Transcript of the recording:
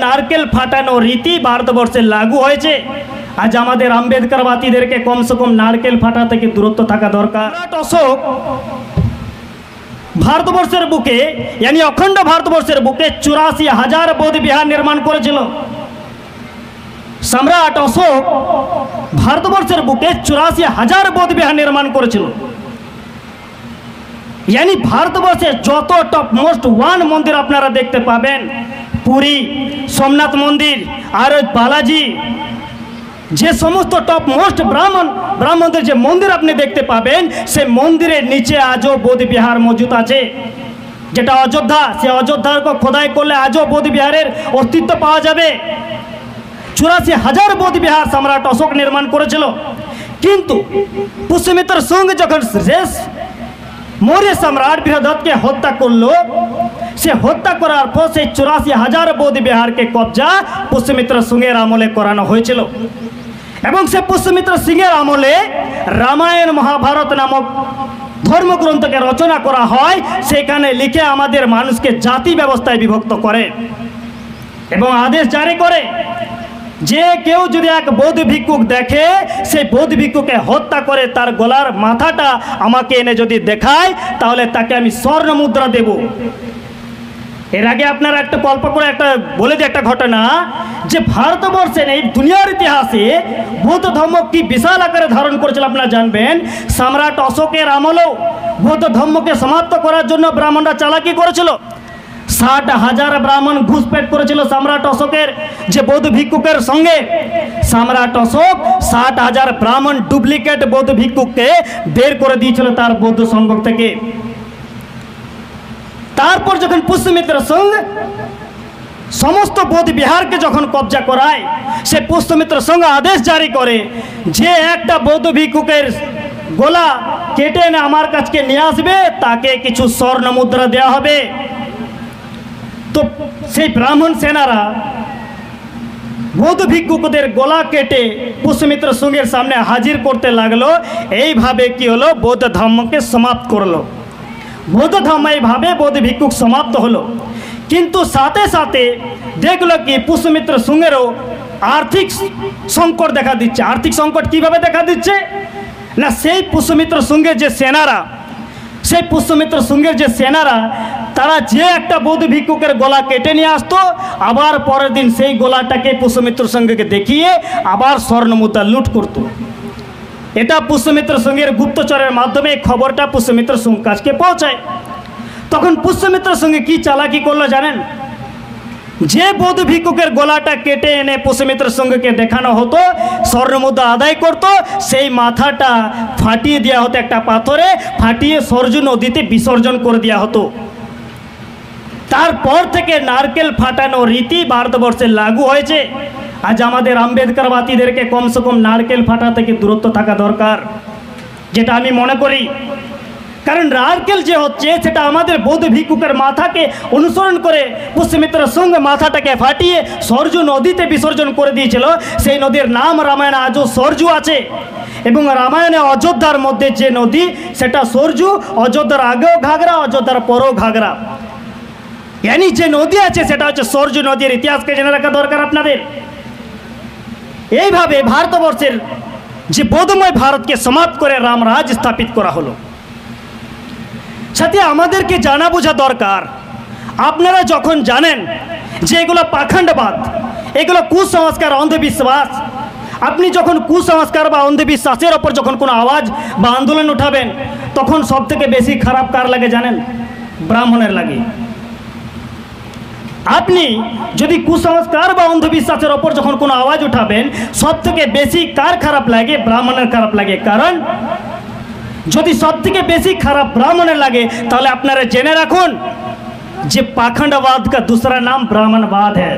নারকেল ফাটানো রীতি ভারতবর্ষে লাগু হয়েছে। আজ আমাদের আম্বেদকরবাদীদেরকে কমসে কম নারকেল ফাটা থেকে দূরত্ব থাকা দরকার। অশোক ভারতবর্ষের বুকে यानी অখণ্ড ভারতবর্ষের বুকে 84,000 বৌদ্ধ বিহার নির্মাণ করেছিল। সম্রাট অশোক ভারতবর্ষের বুকে 84,000 বৌদ্ধ বিহার নির্মাণ করেছিল। यानी ভারতবর্ষে যত টপ মোস্ট ওয়ান মন্দির আপনারা দেখতে পাবেন, পুরী, সোমনাথ মন্দির আর বালাজি, যে সমস্ত টপ মোস্ট ব্রাহ্মণদের যে মন্দির আপনি দেখতে পাবেন, সে মন্দিরের নিচে আজও বৌদ্ধ বিহার মজুদ আছে। যেটা অযোধ্যা, সে অযোধ্যাকে খোদাই করলে আজও বৌদ্ধ বিহারের অস্তিত্ব পাওয়া যাবে। 84,000 বৌদ্ধ বিহার সম্রাট অশোক নির্মাণ করেছিল। কিন্তু পুষ্যমিত্র শুঙ্গ যখন শেষ মৌর্য সম্রাট বৃহদত্তকে হত্যা করলো, সে হত্যা করার পর সেই 84,000 বৌদ্ধ বিহারকে কবজা পুষ্যমিত্র শুঙ্গের আমলে করানো হয়েছিল। এবং সে পুষ্যমিত্র সিংহের আমলে রামায়ণ মহাভারত নামক ধর্মগ্রন্থকে রচনা করা হয়। সেখানে লিখে আমাদের মানুষকে জাতি ব্যবস্থায় বিভক্ত করে এবং আদেশ জারি করে যে কেউ যদি এক বৌদ্ধ ভিক্ষুক দেখে, সেই বৌদ্ধ ভিক্ষুকে হত্যা করে তার গলার মাথাটা আমাকে এনে যদি দেখায়, তাহলে তাকে আমি স্বর্ণ মুদ্রা দেব। এর আগে আপনারা একটা গল্প করে একটা বলে দিই একটা ঘটনা, যে ভারতবর্ষের এই দুনিয়ার ইতিহাসে বৌদ্ধ ধর্ম কি বিশাল আকারে ধারণ করেছিল আপনারা জানবেন। সম্রাট অশোকের আমলেও বৌদ্ধ ধর্মকে সমাপ্ত করার জন্য ব্রাহ্মণরা চালাকি করেছিল। 60,000 ব্রাহ্মণ ঘুষপেট করেছিল সম্রাট অশোকের যে বৌদ্ধ ভিক্ষুকের সঙ্গে। সম্রাট অশোক 60,000 ব্রাহ্মণ ডুপ্লিকেট বৌদ্ধ ভিক্ষুককে বের করে দিয়েছিল তার বৌদ্ধ সংঘ থেকে। তারপর যখন পুষ্যমিত্র শুঙ্গ সমস্ত বৌদ্ধ বিহারকে যখন কবজা করায়, সে পুষ্যমিত্র শুঙ্গ আদেশ জারি করে যে একটা বৌদ্ধ ভিক্ষুকের গলা কেটে এনে আমার কাছে নিয়ে আসবে, তাকে কিছু স্বর্ণ মুদ্রা দেওয়া হবে। তো সেই ব্রাহ্মণ সেনারা বৌদ্ধ ভিক্ষুকদের গলা কেটে পুষ্যমিত্র শুঙ্গের সামনে হাজির করতে লাগলো। এইভাবে কি হলো, বৌদ্ধ ধর্মকে সমাপ্ত করলো। বৌদ্ধ ধর্ম এইভাবে বৌদ্ধ ভিক্ষুক সমাপ্ত হলো। কিন্তু সাথে সাথে দেখলো কি পুষ্যমিত্র শুঙ্গেরও আর্থিক সংকট দেখা দিচ্ছে। আর্থিক সংকট কিভাবে দেখা দিচ্ছে না, সেই পুষ্যমিত্র শুঙ্গের যে সেনারা, সেই পুষ্যমিত্র শুঙ্গের যে সেনারা, তারা যে একটা বৌদ্ধ ভিক্ষুকের গলা কেটে নিয়ে আসতো, আবার পরের দিন সেই গলাটাকে পুষ্যমিত্র শুঙ্গকে দেখিয়ে আবার স্বর্ণ মুদ্রা লুট করত। এটা পুষ্যমিত্র শুঙ্গের গুপ্তচরের মাধ্যমে এই খবরটা পুষ্যমিত্র শুঙ্গ কাছকে পৌঁছায়। তখন পুষ্যমিত্র শুঙ্গ কি চালাকি করলো জানেন? যে বৌদ্ধ ভিক্ষুকের গলাটা কেটে এনে পুষ্যমিত্র শুঙ্গকে দেখানো হতো, স্বর্ণ মুদ্রা আদায় করত, সেই মাথাটা ফাটিয়ে দেওয়া হতো একটা পাথরে, ফাটিয়ে সরজু নদীতে বিসর্জন করে দেওয়া হতো। তারপর থেকে নারকেল ফাটানো রীতি ভারতবর্ষে লাগু হয়েছে। আজ আমাদের আম্বেদকরবাদীদেরকে কমসে কম নারকেল ফাটা থেকে দূরত্ব থাকা দরকার, যেটা আমি মনে করি। কারণ নারকেল যে হচ্ছে সেটা আমাদের বৌদ্ধ ভিক্ষুকের মাথাকে অনুসরণ করে পুষ্যমিত্র শুঙ্গ মাথাটাকে ফাটিয়ে সরজু নদীতে বিসর্জন করে দিয়েছিল। সেই নদীর নাম রামায়ণে আজও সরজু আছে। এবং রামায়ণে অযোধ্যার মধ্যে যে নদী, সেটা সরজু। অযোধ্যার আগেও ঘাগরা, অযোধ্যার পরেও ঘাগরা। यानी যে নদী আছে সেটা হচ্ছে সরজু নদীর ইতিহাসকে জেনে রাখা দরকার আপনাদের। এইভাবে ভারতবর্ষের যে বৌদ্ধময় ভারতকে সমাপ্ত করে রামরাজ স্থাপিত করা হলো। সাথে আমাদেরকে জানা বোঝা দরকার, আপনারা যখন জানেন যে এগুলো পাখণ্ডবাদ, এগুলো কুসংস্কার, অন্ধবিশ্বাস, আপনি যখন কুসংস্কার বা অন্ধবিশ্বাসের ওপর যখন কোনো আওয়াজ বা আন্দোলন উঠাবেন, তখন সবথেকে বেশি খারাপ কার লাগে জানেন? ব্রাহ্মণের লাগে। আপনি যদি কুসংস্কার বা অন্ধবিশ্বাসের ওপর যখন কোনো আওয়াজ উঠাবেন, সবথেকে বেশি কার খারাপ লাগে? ব্রাহ্মণের খারাপ লাগে। কারণ যদি সবথেকে বেশি খারাপ ব্রাহ্মণের লাগে, তাহলে আপনারা জেনে রাখুন যে पाखंडवाद का दूसरा नाम ब्राह्मणवाद है।